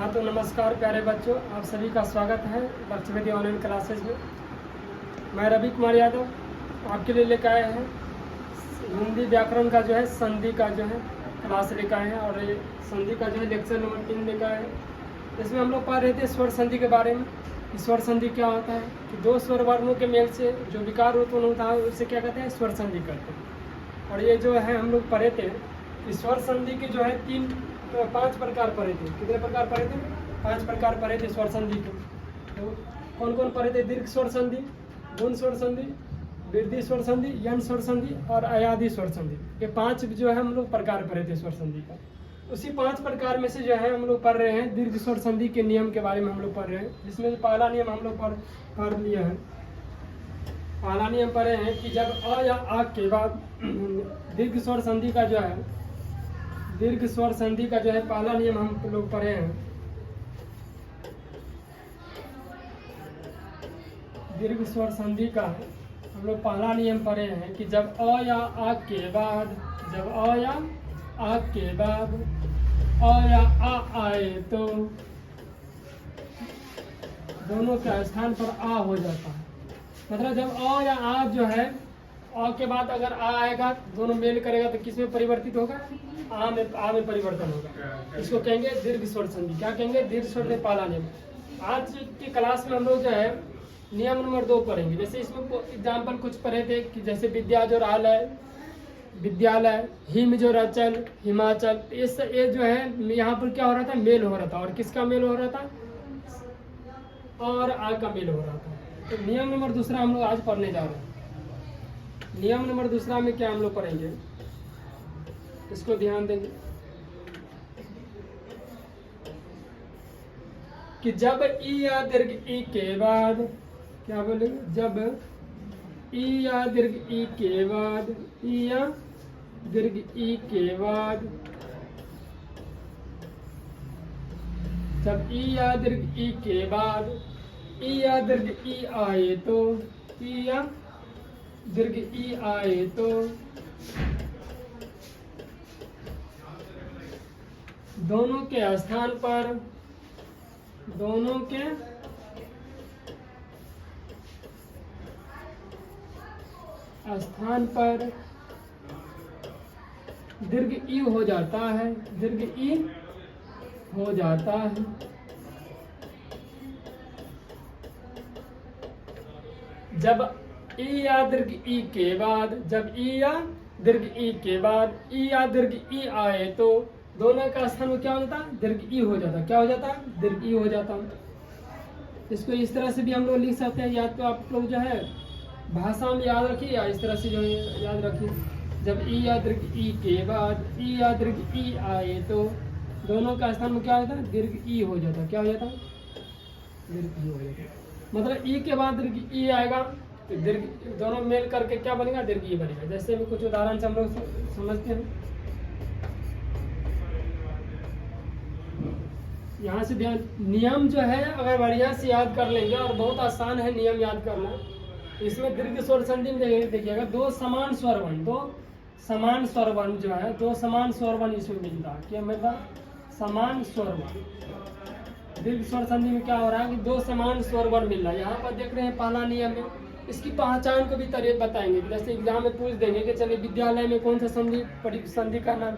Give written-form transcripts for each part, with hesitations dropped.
हाँ तो नमस्कार प्यारे बच्चों, आप सभी का स्वागत है लक्ष्यवेदी ऑनलाइन क्लासेज में। मैं रवि कुमार यादव आपके लिए लेकर आए हैं हिंदी व्याकरण का जो है संधि का जो है क्लास लेकर आए हैं। और ये संधि का जो है लेक्चर नंबर 3 लेकर आए हैं। इसमें हम लोग पढ़ रहे थे स्वर संधि के बारे में कि स्वर संधि क्या होता है, कि दो स्वर वर्णों के मेल से जो विकार उत्पन्न होता है उसे क्या कहते हैं, स्वर संधि कहते हैं। और ये जो है हम लोग पढ़े थे कि स्वर संधि के जो है 5 प्रकार पढ़े थे। कितने प्रकार पढ़े थे? 5 प्रकार पढ़े थे स्वर संधि के। तो कौन कौन पढ़े थे? दीर्घ स्वर संधि, गुण स्वर संधि, वृद्धि स्वर संधि, यन स्वर संधि और अयादि स्वर संधि। ये 5 जो है हम लोग प्रकार पढ़े थे स्वर संधि का। उसी 5 प्रकार में से जो है हम लोग पढ़ रहे हैं दीर्घ स्वर संधि के नियम के बारे में हम लोग पढ़ रहे हैं, जिसमें पहला नियम हम लोग पढ़ लिया है। पहला नियम पढ़े हैं कि जब अ या आ के बाद दीर्घ स्वर संधि का जो है दीर्घ स्वर संधि का जो है पहला नियम हम लोग पढ़े हैं। दीर्घ स्वर संधि का हम लोग पहला नियम पढ़े हैं कि जब अ या आ के बाद अ या आ आए तो दोनों के स्थान पर आ हो जाता है। मतलब जब अ या आ जो है अ के बाद अगर आ आएगा, दोनों मेल करेगा तो किस में परिवर्तित होगा? आ में परिवर्तन होगा। इसको कहेंगे दीर्घ स्वर संधि। क्या कहेंगे? दीर्घ स्वर संधि पहला नियम। आज की क्लास में हम लोग जो है नियम नंबर 2 पढ़ेंगे। जैसे इसमें एग्जाम्पल कुछ पढ़े थे कि जैसे विद्या जो आलय, विद्यालय, हिम जो रचल, हिमाचल। ये जो है यहाँ पर क्या हो रहा था? मेल हो रहा था। और किसका मेल हो रहा था? और आ का मेल हो रहा था। तो नियम नंबर 2 हम लोग आज पढ़ने जा रहे हैं। नियम नंबर 2 में क्या हम लोग पढ़ेंगे, इसको ध्यान देंगे कि जब ई या दीर्घ ई के बाद, क्या बोलेंगे? जब ई या दीर्घ ई के बाद, ई या दीर्घ ई के बाद, जब ई या दीर्घ ई के बाद ई या दीर्घ ई आए तो, ई या दीर्घ ई आए तो दोनों के स्थान पर दीर्घ ई हो जाता है। दीर्घ ई हो जाता है। जब ई या दीर्घ ई के बाद, जब ई या दीर्घ ई के बाद ई या दीर्घ ई आए तो दोनों का स्थान में क्या हो जाता? दीर्घ ई हो जाता। क्या हो जाता? दीर्घ ई हो जाता। इसको इस तरह से भी हम लोग लिख सकते हैं, या तो आप लोग जो है भाषा में याद रखिए या इस तरह से जो है याद रखिए। जब ई या दीर्घ ई के बाद ई या दीर्घ ई आए तो दोनों का स्थान में क्या हो जाता? दीर्घ ई हो जाता। क्या हो जाता? दीर्घ ई हो जाता। मतलब ई के बाद दीर्घ ई आएगा तो दीर्घ दोनों मेल करके क्या बनेगा? दीर्घ ई बनेगा। जैसे भी कुछ उदाहरण से हम लोग समझते हैं। यहाँ से ध्यान, नियम जो है अगर बढ़िया से याद कर लेंगे, और बहुत आसान है नियम याद करना। इसमें दीर्घ स्वर संधि में देखिएगा दो समान स्वर वर्ण जो है, दो समान स्वर वर्ण इसमें मिलता है। क्या मिलता है? समान स्वर वर्ण। दीर्घ स्वर संधि में क्या हो रहा है कि दो समान स्वर वर्ण मिल रहा है। यहाँ पर देख रहे हैं पहला नियम में इसकी पहचान को भी तरीका बताएंगे। जैसे एग्जाम में पूछ देंगे कि चलिए विद्यालय में कौन सा संधि का नाम,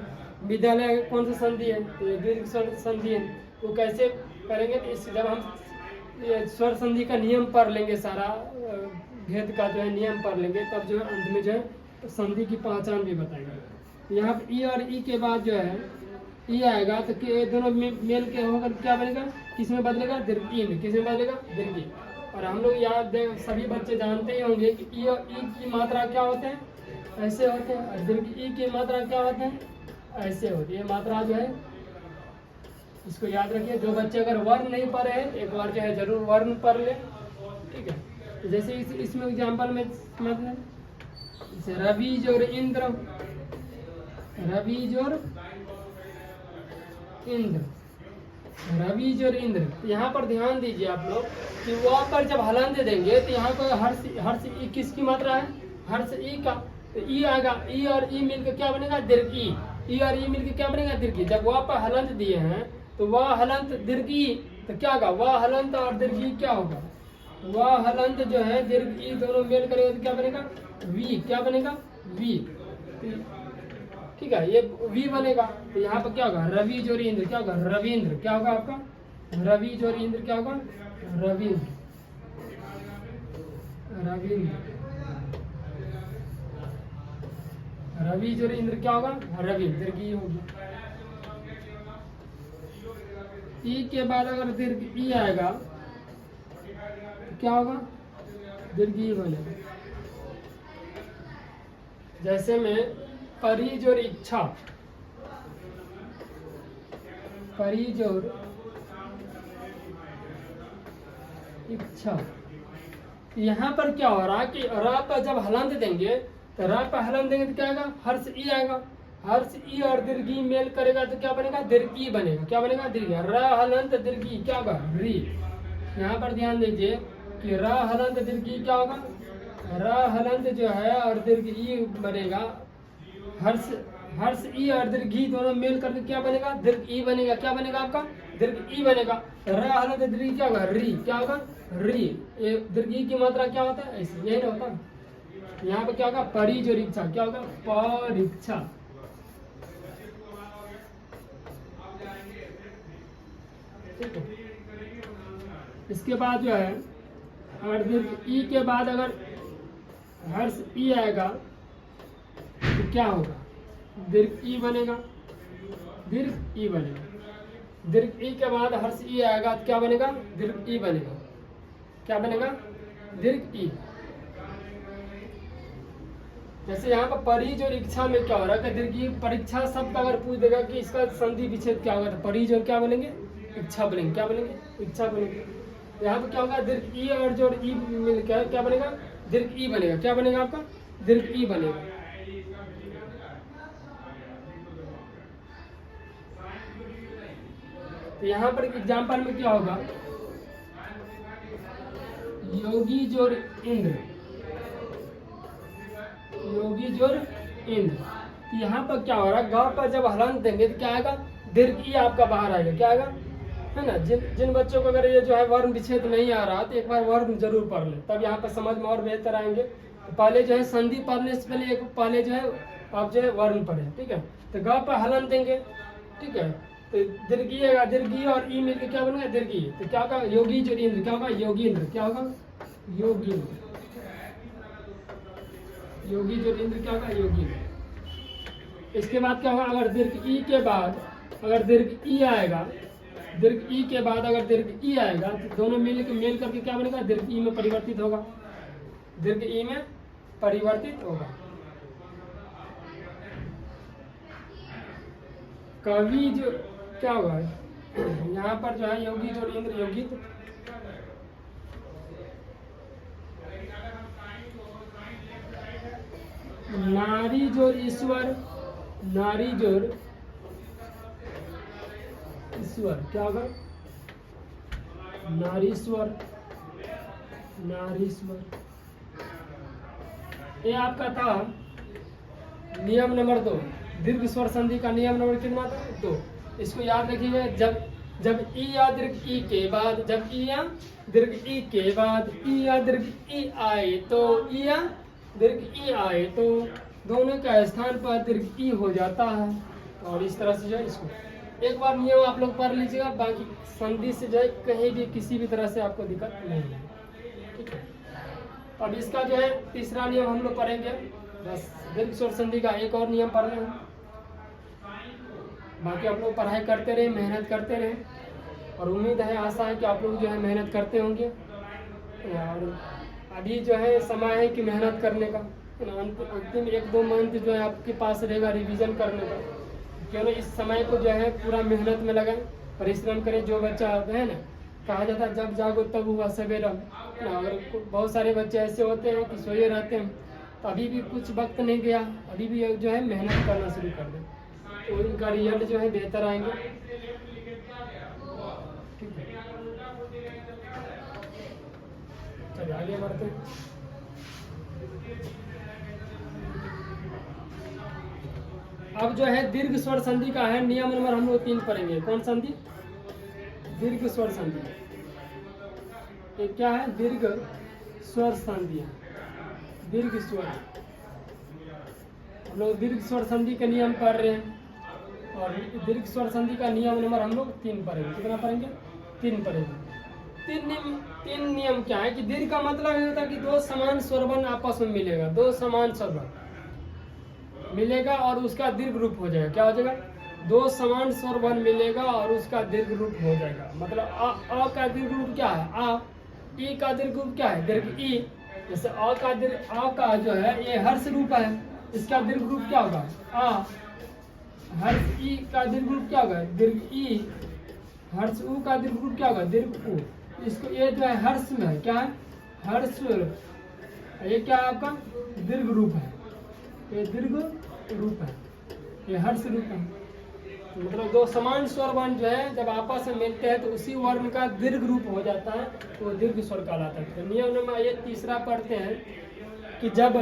विद्यालय कौन सा संधि है? तो ये दीर्घ स्वर संधि है। वो कैसे करेंगे? तो इस जब हम स्वर संधि का नियम पढ़ लेंगे, सारा भेद का जो है नियम पढ़ लेंगे, तब जो है अंत में जो है संधि की पहचान भी बताएंगे। यहाँ पर ई और ई के बाद जो है ई आएगा तो दोनों मेल के होकर क्या बनेगा? किस में बदलेगा? दीर्घ ई में। किस में बदलेगा? दीर्घ ई। और हम लोग याद सभी बच्चे जानते ही होंगे कि ई और ई की मात्रा क्या होते हैं? ऐसे होते हैं। और दीर्घ ई की मात्रा क्या होते हैं? ऐसे होती है। मात्रा जो है इसको याद रखिए। जो बच्चे अगर वर्ण नहीं पढ़े हैं एक बार जो है जरूर वर्ण पढ़ ले, ठीक है। तो जैसे इसमें एग्जाम्पल में मतलब जैसे रवि जोर इंद्र, रवि जोर इंद्र। यहाँ पर ध्यान दीजिए आप लोग कि वहाँ पर जब हलन दे देंगे तो यहाँ पर हर्ष ई किसकी मात्रा है? हर्ष ई का। तो ई आएगा, ई और ई मिलकर क्या बनेगा? दीर्घ ई। ई और ई मिलकर क्या बनेगा? दीर्घ ई। जब वहाँ पर हलंत दिए हैं तो वाह हलंत दीर्घ ई, तो क्या होगा वाह हलंत और दीर्घ ई क्या होगा, वाह हलंत जो है दीर्घ ई दोनों मेल करेगा तो क्या बनेगा वी, क्या बनेगा वी, ठीक है ये वी बनेगा। तो यहाँ पर क्या होगा रवि जोरी इंद्र, क्या होगा रविंद्र, क्या होगा आपका रवि जोरी इंद्र, क्या होगा रविंद्र, रविंद्र, रवि जोरी इंद्र क्या होगा रविंद्र की होगी। ई के बाद अगर दीर्घ ई आएगा तो क्या होगा दीर्घ ई बनेगा। जैसे में परिजोर इच्छा, परिजोर इच्छा, यहाँ पर क्या हो रहा है कि र पर जब हलंत देंगे तो र पर हलंत देंगे तो क्या आएगा हर्ष ई आएगा, हर्ष ई और दीर्घ ई मेल करेगा तो क्या बनेगा दीर्घ ई बनेगा, क्या बनेगा दीर्घ, र हलंत दीर्घ ई क्या होगा री। यहाँ पर ध्यान दीजिए कि र हलंत दीर्घ ई क्या होगा, र हलंत जो है और दीर्घ ई बनेगा, हर्ष हर्ष ई और दीर्घ ई दोनों मेल करके क्या बनेगा दीर्घ ई बनेगा, क्या बनेगा आपका दीर्घ ई बनेगा। र हलंत दीर्घ ई क्या होगा री, क्या होगा री, ये दीर्घ ई की मात्रा क्या होता है ऐसे यही ना होता है। यहाँ पे क्या होगा परिजोरीक्षा, क्या होगा परीक्षा, ठीक है। इसके बाद जो है अगर दीर्घ ई के बाद अगर हर्ष ई आएगा तो क्या होगा दीर्घ ई बनेगा, दीर्घ ई बनेगा, दीर्घ ई के बाद हर्ष ई आएगा तो क्या बनेगा दीर्घ ई बनेगा, क्या बनेगा दीर्घ ई। जैसे यहाँ पर परिज और इच्छा में क्या हो रहा है कि दीर्घ ई परीक्षा शब्द अगर पूछ देगा कि इसका संधि विच्छेद क्या होगा तो परिज और क्या बनेंगे इच्छा बनेंगे, क्या बनेंगे इच्छा बनेंगे। यहाँ पे क्या होगा दीर्घ ई और जो ई मिलकर क्या बनेगा दीर्घ ई बनेगा, क्या बनेगा आपका दीर्घ ई बनेगा। तो यहाँ पर एग्जाम्पल में क्या होगा योगी जोर इंद्र, योगी जोर इंद्र। तो यहाँ पर क्या हो रहा है ग पर जब हलंत देंगे तो क्या आएगा दीर्घ ई आपका बाहर आएगा, क्या आएगा है ना। जिन बच्चों को अगर ये जो है वर्ण विच्छेद नहीं आ रहा तो एक बार वर्ण जरूर पढ़ ले, तब यहाँ पर समझ में और बेहतर आएंगे। तो पहले जो है संधि पढ़ने से पहले एक पहले जो है आप जो है वर्ण पढ़े, ठीक है। तो ग पर हलन देंगे, ठीक है, तो दीर्घी दीर्घी और ई मिलकर क्या बनेगा दीर्घी। तो क्या होगा योगी जो इंद्र, क्या होगा योगींद्र, क्या होगा योगींद्र, योगी जो इंद्र क्या होगा योगींद्र। इसके बाद क्या होगा अगर दीर्घ ई के बाद अगर दीर्घ ई आएगा, दीर्घ ई के बाद अगर दीर्घ ई आएगा तो दोनों मेल करके क्या बनेगा दीर्घ ई में परिवर्तित होगा, दीर्घ ई में परिवर्तित होगा। कवि जो क्या होगा यहाँ पर जो है योगी जो इंद्र योगित, नारी जोर ईश्वर, नारी जोर ईश्वर क्या होगा नारीश्वर, नारीश्वर। ये आपका था नियम नंबर 2, दीर्घ स्वर संधि का नियम नंबर कितना था 2। इसको याद रखिएगा, जब ई या दीर्घ ई के बाद, जब ई या दीर्घ ई के बाद ई या दीर्घ ई आए तो ई या दीर्घ ई आए तो दोनों का स्थान पर दीर्घ ई हो जाता है। और इस तरह से जो है इसको एक बार नियम आप लोग पढ़ लीजिएगा, बाकी संधि से जो है कहीं भी किसी भी तरह से आपको दिक्कत नहीं है, ठीक है। अब इसका जो है तीसरा नियम हम लोग पढ़ेंगे, बस दीर्घ स्वर संधि का एक और नियम पढ़ रहे हैं। बाकी आप लोग पढ़ाई करते रहे, मेहनत करते रहे, और उम्मीद है आशा है कि आप लोग जो है मेहनत करते होंगे। और अभी जो है समय है कि मेहनत करने का, अंतिम 1-2 मंथ जो है आपके पास रहेगा रिवीजन करने का। क्यों ना इस समय को जो है पूरा मेहनत में लगाएं, परिश्रम करें। जो बच्चा है ना कहा जाता है जब जागो तब हुआ सवेरा ना, अगर बहुत सारे बच्चे ऐसे होते हैं कि सोए रहते हैं, तो अभी भी कुछ वक्त नहीं गया, अभी भी जो है मेहनत करना शुरू कर दें तो उनका रिजल्ट जो है बेहतर आएंगे, ठीक है। चलिए आगे बढ़ते हैं। अब जो है दीर्घ स्वर संधि का है नियम नंबर हम लोग 3 पढ़ेंगे। कौन संधि दीर्घ स्वर संधि। ये क्या है? दीर्घ स्वर संधि, दीर्घ स्वर। हम लोग दीर्घ स्वर संधि के नियम पढ़ रहे हैं, और दीर्घ स्वर संधि का नियम नंबर हम लोग 3 पढ़ेंगे। कितना पढ़ेंगे? 3 पढ़ेंगे। तीन नियम क्या है कि दीर्घ का मतलब ये होता है कि दो समान स्वरवर्ण आपस में मिलेगा, दो समान स्वरवर्ण मिलेगा और उसका दीर्घ रूप हो जाएगा। क्या हो जाएगा? दो समान स्वरवर्ण मिलेगा और उसका दीर्घ रूप हो जाएगा। मतलब अ का दीर्घ रूप क्या है? आ। ई का दीर्घ रूप क्या है? दीर्घ ई। जैसे अ का जो है ये हर्ष रूप है, इसका दीर्घ रूप क्या होगा? आ। हर्ष ई का दीर्घ रूप क्या होगा? दीर्घ ई। हर्ष उ का दीर्घ रूप क्या होगा? दीर्घ उ। इसको ये जो है हर्ष में है, क्या है? हर्ष। ये क्या है? आपका दीर्घ रूप है, ये दीर्घ रूप है, ये हर्ष रूप है। मतलब दो समान स्वर वर्ण जो है जब आपस में मिलते हैं तो उसी वर्ण का दीर्घ रूप हो जाता है, तो वो दीर्घ स्वर कहलाता है। तो नियम नंबर ये तीसरा पढ़ते हैं कि जब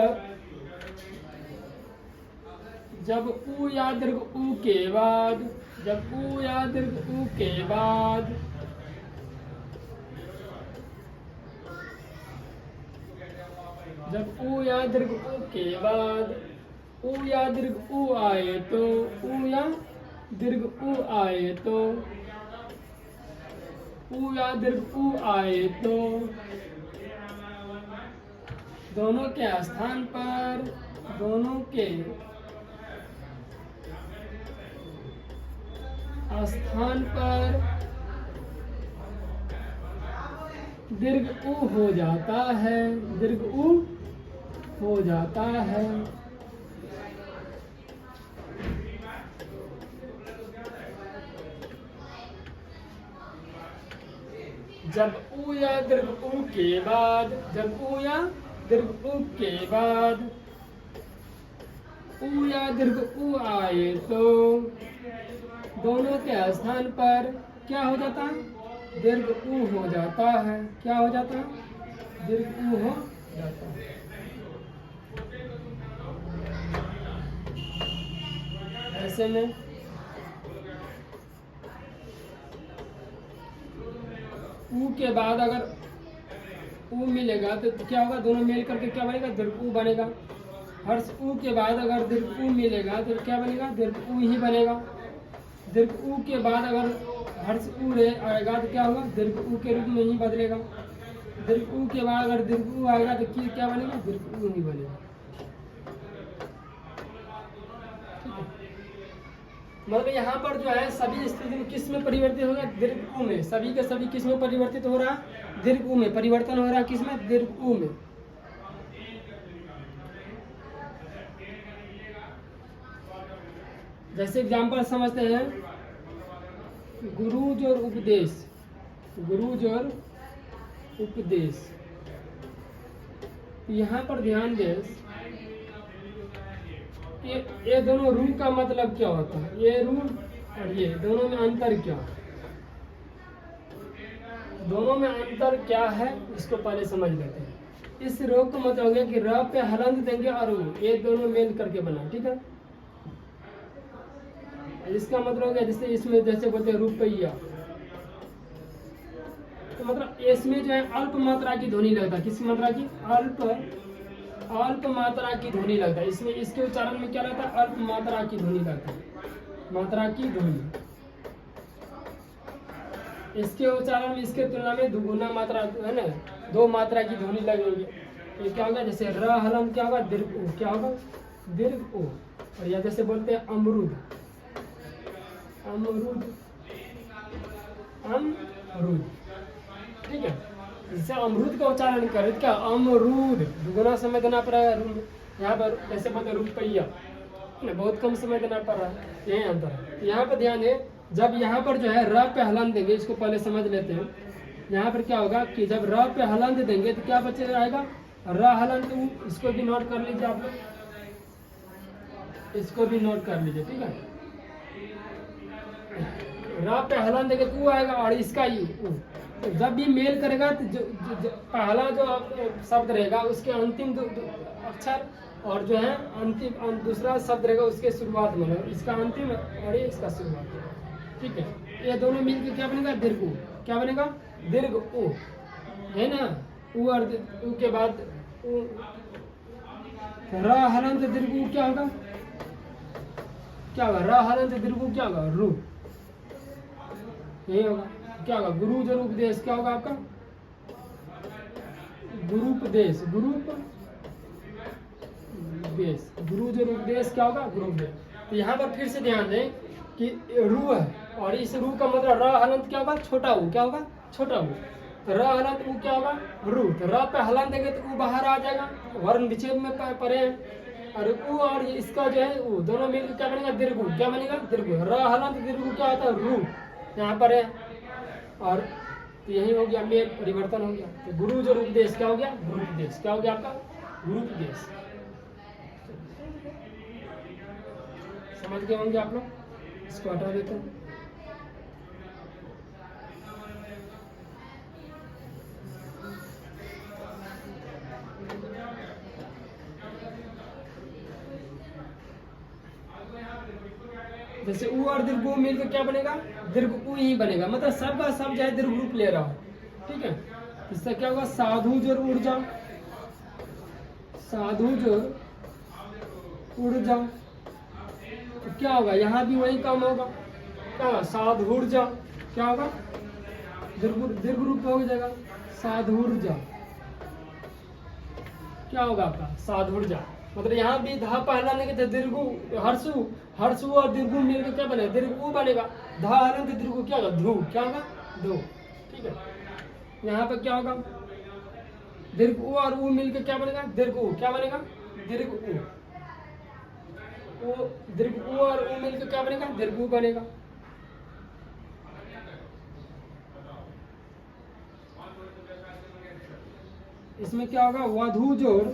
उ या दीर्घ उ के बाद, जब उ या दीर्घ उ के बाद जब उ या दीर्घ उ के बाद उ या दीर्घ उ आए तो, उ या दीर्घ उ आए तो, उ या दीर्घ उ आए तो दोनों के स्थान पर, दोनों के स्थान पर दीर्घ उ हो जाता है, दीर्घ उ हो जाता है। जब उ या दीर्घ उ के बाद, जब उ या दीर्घ उ के बाद उ या दीर्घ उ आए तो दोनों के स्थान पर क्या हो जाता है? दीर्घ उ हो जाता है। क्या हो जाता है? दीर्घ उ हो जाता है। ऐसे में उ के बाद अगर उ मिलेगा तो क्या होगा? दोनों मिल करके क्या बनेगा? दीर्घ उ बनेगा। हर्ष उ के बाद अगर दीर्घ उ मिलेगा तो क्या बनेगा? दीर्घ उ ही बनेगा। दीर्घ उ के बाद अगर हर्ष उ आएगा तो क्या होगा? दीर्घ उ के रूप में ही बदलेगा। दीर्घ उ के बाद अगर दीर्घ उ आएगा तो क्या बनेगा? दीर्घ उ ही बनेगा। मतलब यहाँ पर जो है सभी स्थिति में किस में परिवर्तित होगा? दीर्घ उ में। सभी के सभी किस में परिवर्तित हो रहा है? दीर्घ उ में परिवर्तन हो रहा है। किस में? दीर्घ उ में। जैसे एग्जाम्पल समझते हैं, गुरुज और उपदेश, गुरुज और उपदेश। यहाँ पर ध्यान दें, ये दोनों रूप का मतलब क्या होता है? ये रूप और ये दोनों में अंतर क्या है? दोनों में अंतर क्या है इसको पहले समझ लेते हैं। इस रोग का मतलब हो गया कि र पे हलंत देंगे और ये दोनों मेल करके बना, ठीक है। इसका मतलब हो गया जैसे इसमें जैसे बोलते हैं रुपया, तो मतलब इसमें जो है अल्प मात्रा की ध्वनि लगता है। किस मात्रा की? अल्प मात्रा की ध्वनि लगता है इसमें। इसके उच्चारण में क्या लगता है? अल्प मात्रा की ध्वनि लगता है, मात्रा की ध्वनि। इसके उच्चारण में इसके तुलना में दुगुना मात्रा है ना, 2 मात्रा की ध्वनि लगेगी। ये क्या होगा? जैसे र हलन क्या होगा? दीर्घ उ। क्या होगा? दीर्घ उ। और या जैसे बोलते हैं अमरूद, अमरूद, अमरूद, ठीक है। जैसे अमरूद का उच्चारण करें क्या? अमरूद, दुगुना समय देना पड़ा है। यहाँ पर जैसे बोलते रुपया, बहुत कम समय देना पड़ रहा है, यही अंतर है। यहाँ पर ध्यान है, जब यहाँ पर जो है र पे हलन देंगे, इसको पहले समझ लेते हैं। यहाँ पर क्या होगा कि जब र पे हलन देंगे तो क्या बचे रहेगा? र हलंत उ। इसको भी नोट कर लीजिए आप लोग, इसको भी नोट कर लीजिए, ठीक है। र पे हलन देंगे तो उ आएगा और इसका ही उ। तो जब भी मेल करेगा तो जो पहला जो शब्द रहेगा उसके अंतिम अक्षर और जो है अंतिम दूसरा शब्द रहेगा उसके शुरुआत में, इसका अंतिम और ये इसका शुरुआत, ठीक है। ये दोनों मिलकर क्या बनेगा? दीर्घ उ। क्या बनेगा? दीर्घ उ, है ना? उ और उ के बाद उ, र हलंत दीर्घ उ क्या होगा? क्या होगा? र हलंत दीर्घ उ क्या होगा? रु, यही होगा। क्या होगा? गुरु जरूर उपदेश क्या होगा आपका? गुरुपदेश, गुरुपदेश, गुरु जरूर उपदेश क्या होगा? गुरुपदेश। तो यहाँ पर फिर से ध्यान दें कि रू है और इस रू का मतलब र हलंत क्या होगा? छोटा ऊ, क्या होगा? छोटा ऊ। तो र हलंत ऊ क्या होगा? रू। तो र पे हलंत देंगे तो ऊ बाहर आ जाएगा, वर्ण विच्छेद में परे हैं। और ऊ और इसका जो है ऊ दोनों मिलकर क्या बनेगा? दीर्घ ऊ। क्या बनेगा? दीर्घ ऊ। र हलंत दीर्घ ऊ क्या होता है? रू, यहाँ पर है। और तो यही हो गया, मेल परिवर्तन हो गया। तो गुरु जो उपदेश क्या हो गया? गुरुपदेश। क्या हो गया आपका? गुरुपदेश। समझ गए होंगे आप लोग? इसको हटा देते हैं। जैसे उ और दीर्घ उ मिलकर क्या बनेगा? दीर्घ उ ही बनेगा, मतलब सब का सब जो है दीर्घ रूप ले रहा हो। ठीक है, इससे क्या होगा? साधु जोर ऊर्जा, साधु जोर ऊर्जा। तो क्या होगा? यहाँ भी वही काम होगा। क्या होगा? साधुर्जा। क्या होगा? दीर्घ रूप हो जाएगा, साधुर्जा। क्या होगा आपका? साधुर्जा। मतलब यहाँ भी धा पहला नहीं कहते दीर्घु, हर्षु, हर्षु और दीर्घु मिलकर क्या बनेगा? दीर्घ उ बनेगा। धा हलंत दीर्घु क्या होगा? ध्रु। क्या होगा? ध्रु। ठीक है, यहाँ पे क्या होगा? दीर्घ उ और उ मिलकर क्या बनेगा? दीर्घ उ। क्या बनेगा? दीर्घ उ। दीर्घ उ और उ मिलकर क्या बनेगा? दीर्घ उ बनेगा। इसमें क्या होगा? वधु जोड़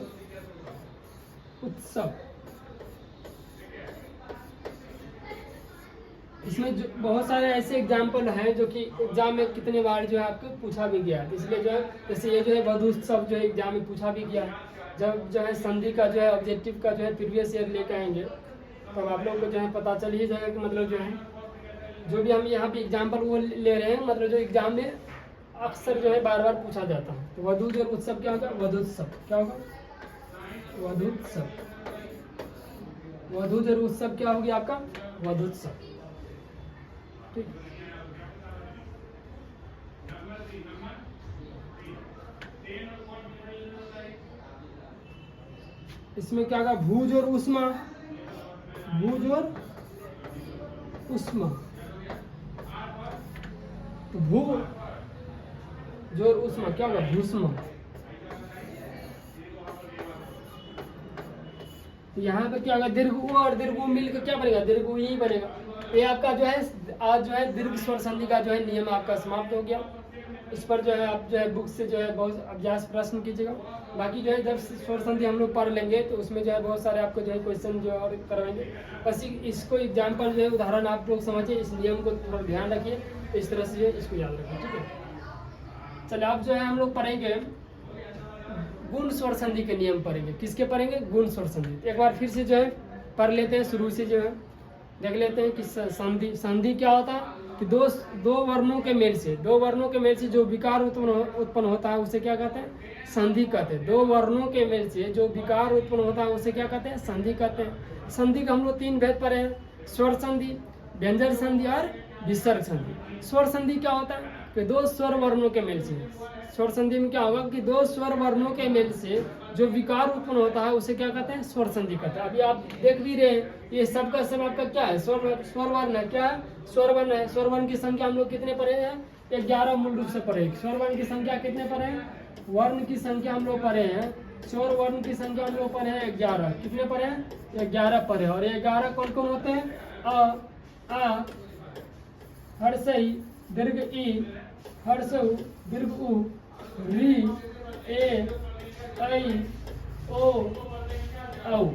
उत्सव। इसमें जो बहुत सारे ऐसे एग्जाम्पल हैं जो कि एग्जाम में कितने बार जो है आपको पूछा भी गया है। इसलिए जो है जैसे ये जो है वधु उत्सव जो है एग्जाम में पूछा भी गया है। जब जो है संधि का जो है ऑब्जेक्टिव का जो है प्रीवियस ईयर लेकर आएंगे तब आप लोगों को जो है पता चल ही जाएगा कि मतलब जो है जो भी हम यहाँ पे एग्जाम्पल वो ले रहे हैं, मतलब जो एग्जाम में अक्सर जो है बार बार पूछा जाता है। तो वधु जो उत्सव क्या होगा? वधुत्सव। क्या होगा? वधुत्सव। वधु जो उत्सव क्या होगी आपका? वधुत्सव। ठीक, इसमें क्या होगा? भूज और उष्मा, भूज और उष्मा। तो भू जो उष्मा क्या होगा? भूष्मा। यहाँ पे क्या होगा? दीर्घ उ और दीर्घ उ मिलकर क्या बनेगा? दीर्घ उ ही बनेगा। ये आपका जो है आज जो है दीर्घ स्वर संधि का जो है नियम आपका समाप्त हो गया। इस पर जो है आप जो है बुक से जो है बहुत अभ्यास प्रश्न कीजिएगा। बाकी जो है जब स्वर संधि हम लोग पढ़ लेंगे तो उसमें जो है बहुत सारे आपको जो है क्वेश्चन जो है और करवाएंगे। बस इसको एग्जाम्पल जो है उदाहरण आप लोग समझिए, इस नियम को थोड़ा ध्यान रखिए, इस तरह से इसको याद रखिए। ठीक है, चलिए अब जो है हम लोग पढ़ेंगे गुण स्वर संधि के नियम पढ़ेंगे। किसके पढ़ेंगे? गुण स्वर संधि। एक बार फिर से जो है पढ़ लेते हैं, शुरू से जो है देख लेते हैं कि संधि संधि क्या होता है कि दो वर्णों के मेल से, दो वर्णों के मेल से जो विकार उत्पन्न होता है उसे क्या कहते हैं? संधि कहते हैं। दो वर्णों के मेल से जो विकार उत्पन्न होता है उसे क्या कहते हैं? संधि कहते हैं। संधि का हम लोग तीन भेद पढ़े हैं, स्वर संधि, व्यंजन संधि और विसर्ग संधि। स्वर संधि क्या होता है कि दो स्वर वर्णों के मेल से, स्वर संधि में क्या होगा कि दो स्वर वर्णों के मेल से जो विकार उत्पन्न होता है उसे क्या कहते हैं? स्वर संधि कहते हैं। अभी आप देख भी रहे हैं ये सब का सब आपका क्या है? स्वर वर्ण है। क्या है? स्वर वर्ण है। स्वर वर्ण की संख्या हम लोग कितने पढ़े हैं? 11 मूल रूप से पढ़े। स्वर वर्ण की संख्या कितने पढ़े हैं? वर्ण की संख्या हम लोग पढ़े हैं, स्वर वर्ण की संख्या हम लोग पढ़े हैं 11। कितने पढ़े हैं? 11 पढ़े। और 11 कौन कौन होते हैं? आ, हर्षई, दीर्घ ई, हर्षउ, दीर्घ उ, री, ए, ऐ, ओ, औ।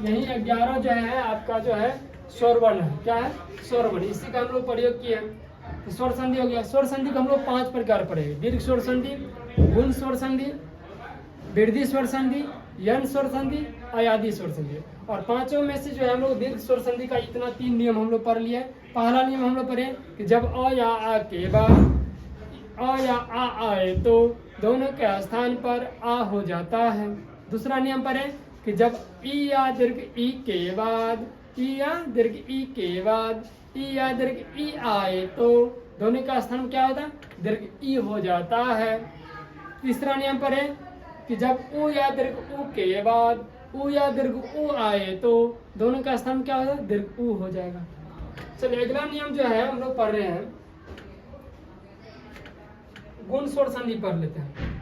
यही 11 जो है आपका जो है स्वर वर्ण है। क्या है? स्वर वर्ण। इसी का हम लोग प्रयोग किए हैं। तो स्वर संधि हो गया। स्वर संधि को हम लोग 5 प्रकार पढ़ेंगे। दीर्घ स्वर संधि, गुण स्वर संधि, वृद्धि स्वर संधि, यन स्वर संधि, अयादी स्वर संधि। और पांचों में से जो है हम लोग दीर्घ स्वर संधि का इतना 3 नियम हम लोग पढ़ लिया है। पहला नियम हम लोग पढ़े कि जब अ या आ के बाद अ या आ आए तो दोनों के स्थान पर आ हो जाता है। दूसरा नियम पढ़े कि जब ई या दीर्घ ई के बाद ई या दीर्घ ई के बाद ई या दीर्घ ई आए तो दोनों का स्थान क्या होता है, दीर्घ ई हो जाता है। तीसरा नियम पढ़े कि जब उ या दीर्घ उ के बाद उ या दीर्घ उ आए तो दोनों का स्थान क्या होगा, दीर्घ उ हो जाएगा। चलिए अगला नियम जो है हम लोग पढ़ रहे हैं, गुण स्वर संधि पढ़ लेते हैं।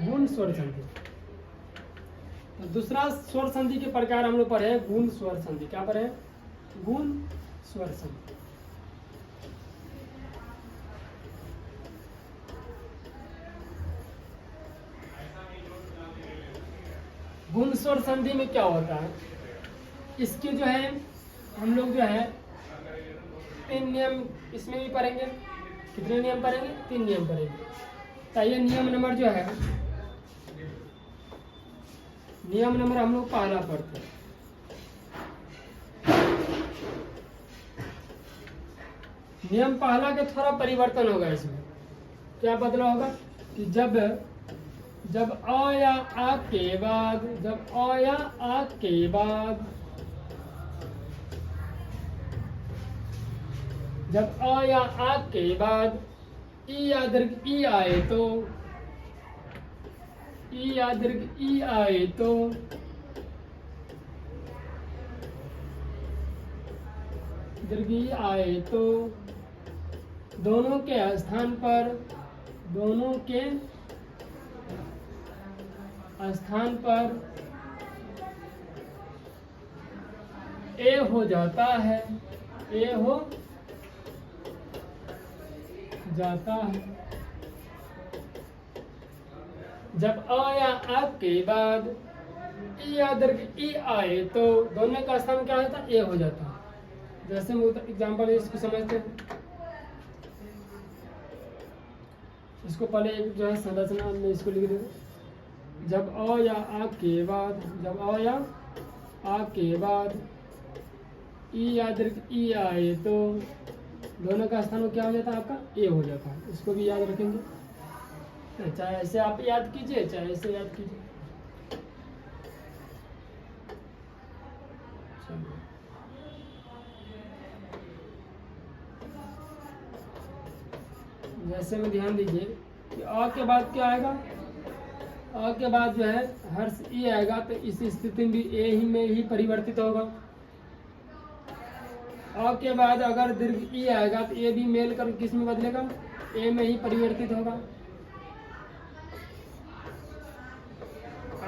गुण स्वर संधि, तो दूसरा स्वर संधि के प्रकार हम लोग पढ़े गुण स्वर संधि। क्या पढ़े, गुण स्वर संधि। गुण स्वर संधि में क्या होता है, इसके जो है हम लोग जो है 3 नियम इसमें भी पढ़ेंगे। कितने नियम पढ़ेंगे, 3 नियम पढ़ेंगे। तो ये नियम नंबर जो है, नियम नंबर हम लोग पहला पढ़ते हैं। नियम पहला के थोड़ा परिवर्तन होगा इसमें। क्या बदला होगा कि जब अ या आ के बाद जब अ या आ के बाद जब अ या आ के बाद ई या दीर्घ ई आए तो ई या दीर्घ ई आए तो दीर्घ ई आए तो दोनों के स्थान पर ए हो जाता है, ए हो जाता है। जब अ या आ के बाद ई या दीर्घ ई आए तो दोनों का स्थान क्या होता है, ए हो जाता है। जैसे एग्जाम्पल इसको समझते हैं। इसको पहले एक जो है संरचना में इसको लिख देते। जब अ या आ के बाद ई या दीर्घ ई आए तो दोनों का स्थान क्या हो जाता है, आपका ए हो जाता है। इसको भी याद रखेंगे, चाहे ऐसे आप याद कीजिए चाहे ऐसे याद कीजिए। जैसे में ध्यान दीजिए कि अ के बाद क्या आएगा, अ के बाद जो है हर्ष ई आएगा तो इस स्थिति में भी ए ही में ही परिवर्तित होगा। अ के बाद अगर दीर्घ ई आएगा तो ए भी मेल कर किस में बदलेगा, ए में ही परिवर्तित होगा।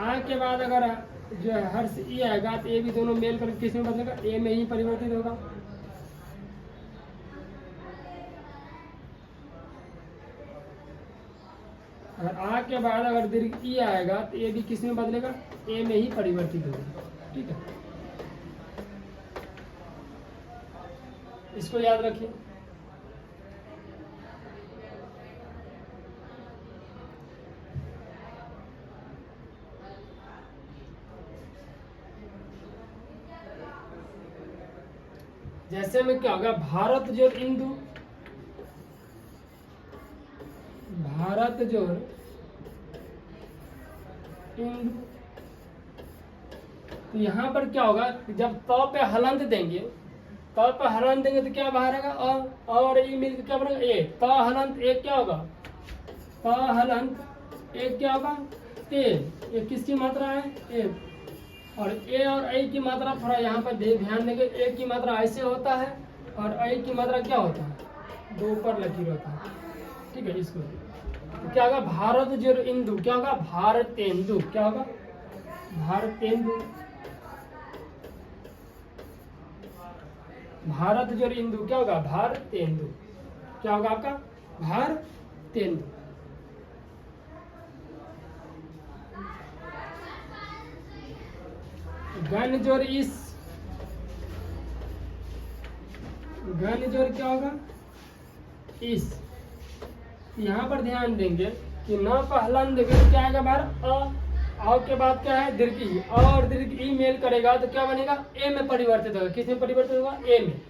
आ के बाद अगर जो है हर्ष ई आएगा तो ए भी दोनों मेल कर किस में बदलेगा, ए में ही परिवर्तित होगा। अगर आ के बाद अगर दीर्घ ई आएगा तो ए भी किस में बदलेगा, ए में ही परिवर्तित होगा। ठीक है, इसको याद रखिए। जैसे में क्या होगा, भारत जोड़ इंदु, भारत जोड़ इंदु। तो यहाँ पर क्या होगा, जब त पे हलंत देंगे, त पे हलंत देंगे तो क्या बाहर आएगा, अ और ई मिलकर क्या बनेगा, ए। त हलंत ए क्या होगा, त हलंत ए क्या होगा, ते। ये किसकी मात्रा है, ए। और ए और ए की मात्रा थोड़ा यहाँ पर ध्यान देंगे। ए की मात्रा ऐसे होता है और ए की मात्रा क्या होता है, 2 ऊपर लकीर होता है। ठीक है, इसको तो क्या होगा, भारत जोड़ इंदु क्या होगा, भारतेंदु। क्या होगा, भारतेंदु। भारत जोड़ इंदु क्या होगा, भारतेंदु। क्या होगा आपका, भारतेंदु। गण जोड़ इस, गण जोड़ क्या होगा, इस। यहाँ पर ध्यान देंगे कि न पहला न देखिए तो क्या आएगा बाहर अ के बाद क्या है दीर्घ ई, और दीर्घ ई मेल करेगा तो क्या बनेगा ए में परिवर्तित होगा। किस में परिवर्तित होगा ए में।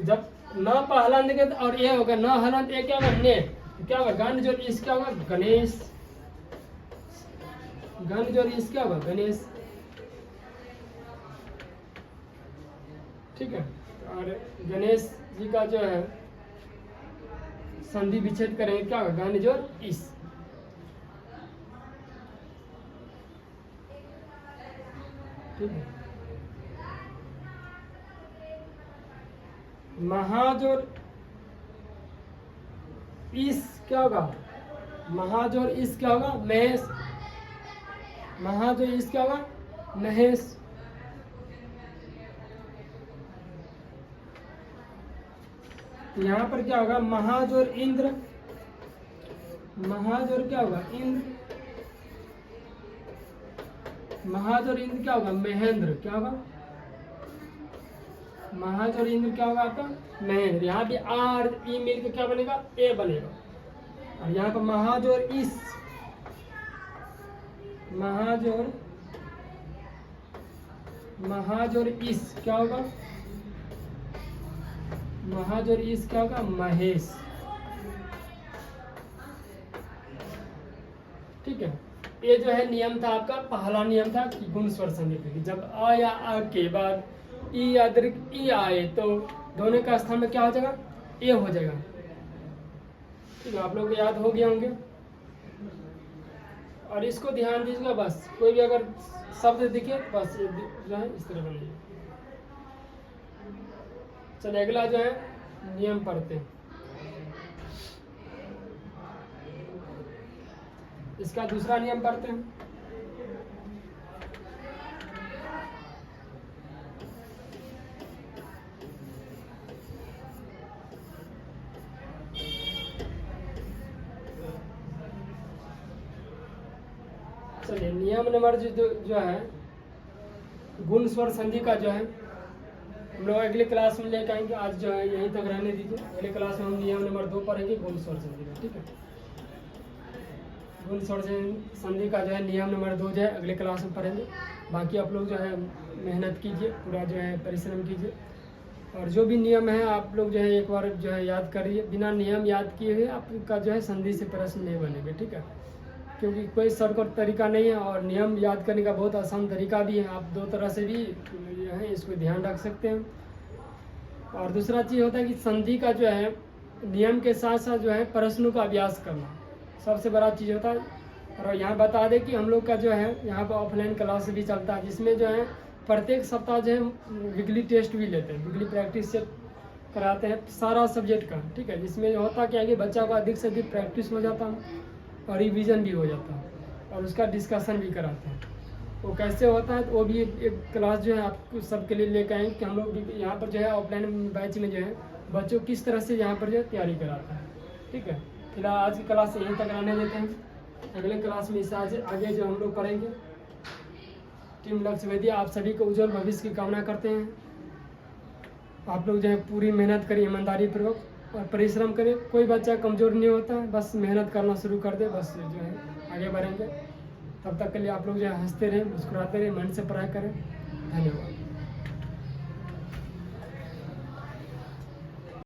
जब न पहला देंगे और ए होगा न हलंत ए क्या होगा ने, तो क्या होगा गण जोड़ इस क्या होगा गणेश, गण जोड़ इस क्या होगा गणेश। ठीक है, और गणेश जी का जो है संधि विच्छेद करेंगे क्या होगा गण जोड़ इस। ठीक है, महाजोड़ इस क्या होगा महाजोड़ इस क्या होगा महेश, महाजोड़ इस क्या होगा महेश। यहाँ पर क्या होगा महाजोड़ इंद्र, महाजोड़ क्या होगा इंद्र, महाजोड़ इंद्र क्या होगा महेंद्र, क्या होगा महाजोड़ इंद्र क्या होगा आपका महेंद्र। यहाँ पे आर ई मिल के क्या बनेगा ए बनेगा। और यहाँ पर महाजोड़ इस, महाजोड़ इस क्या होगा महाजोड़ इस क्या होगा महेश। ठीक है, ये जो है नियम था आपका, पहला नियम था कि गुण स्वर संधि। जब अ या आ के बाद ई या दीर्घ ई आए तो दोनों का स्थान में क्या हो जाएगा ए हो जाएगा। ठीक है, आप लोग को याद हो गया होंगे। और इसको ध्यान दीजिएगा, बस कोई भी अगर शब्द दिखे बस जो है इस तरह बनाइए। चलिए अगला जो है नियम पढ़ते हैं। इसका दूसरा नियम पढ़ते हैं। चलिए नियम नंबर जो है गुण स्वर संधि का जो है हम लोग अगले क्लास में लेकर आएंगे। आज जो है यहीं तक रहने दीजिए, अगले क्लास में हम नियम नंबर 2 पढ़ेंगे गुण स्वर संधि का। ठीक है, गुण स्वर संधि का जो है नियम नंबर 2 जो है अगले क्लास में पढ़ेंगे। बाकी आप लोग जो है मेहनत कीजिए, पूरा जो है परिश्रम कीजिए, और जो भी नियम है आप लोग जो है एक बार जो है याद करिए। बिना नियम याद किए हुए आपका जो है संधि से प्रश्न नहीं बनेंगे। ठीक है, क्योंकि कोई शॉर्टकट तरीका नहीं है, और नियम याद करने का बहुत आसान तरीका भी है। आप 2 तरह से भी जो है इसको ध्यान रख सकते हैं। और दूसरा चीज़ होता है कि संधि का जो है नियम के साथ साथ जो है प्रश्नों का अभ्यास करना सबसे बड़ा चीज़ होता है। और यहाँ बता दें कि हम लोग का जो है यहाँ पर ऑफलाइन क्लास भी चलता है, जिसमें जो है प्रत्येक सप्ताह जो है वीकली टेस्ट भी लेते हैं, वीकली प्रैक्टिस से कराते हैं सारा सब्जेक्ट का। ठीक है, जिसमें होता क्या है कि बच्चा को अधिक से अधिक प्रैक्टिस हो जाता है और रिवीजन भी हो जाता है, और उसका डिस्कशन भी कराते हैं। वो कैसे होता है तो वो भी एक क्लास जो है आप सबके लिए लेकर आए कि हम लोग भी यहाँ पर जो है ऑफलाइन बैच में जो है बच्चों किस तरह से यहाँ पर जो है तैयारी कराते हैं। ठीक है, फिलहाल आज की क्लास यहीं तक रहने देते हैं। अगले क्लास में इससे आगे जो हम लोग पढ़ेंगे। टीम लक्ष्य वेदी आप सभी को उज्जवल भविष्य की कामना करते हैं। आप लोग जो है पूरी मेहनत करिए ईमानदारी पूर्वक और परिश्रम करें। कोई बच्चा कमज़ोर नहीं होता है, बस मेहनत करना शुरू कर दे, बस जो है आगे बढ़ेंगे। तब तक के लिए आप लोग जो है हंसते रहें, मुस्कुराते रहें, मन से पढ़ाई करें। धन्यवाद।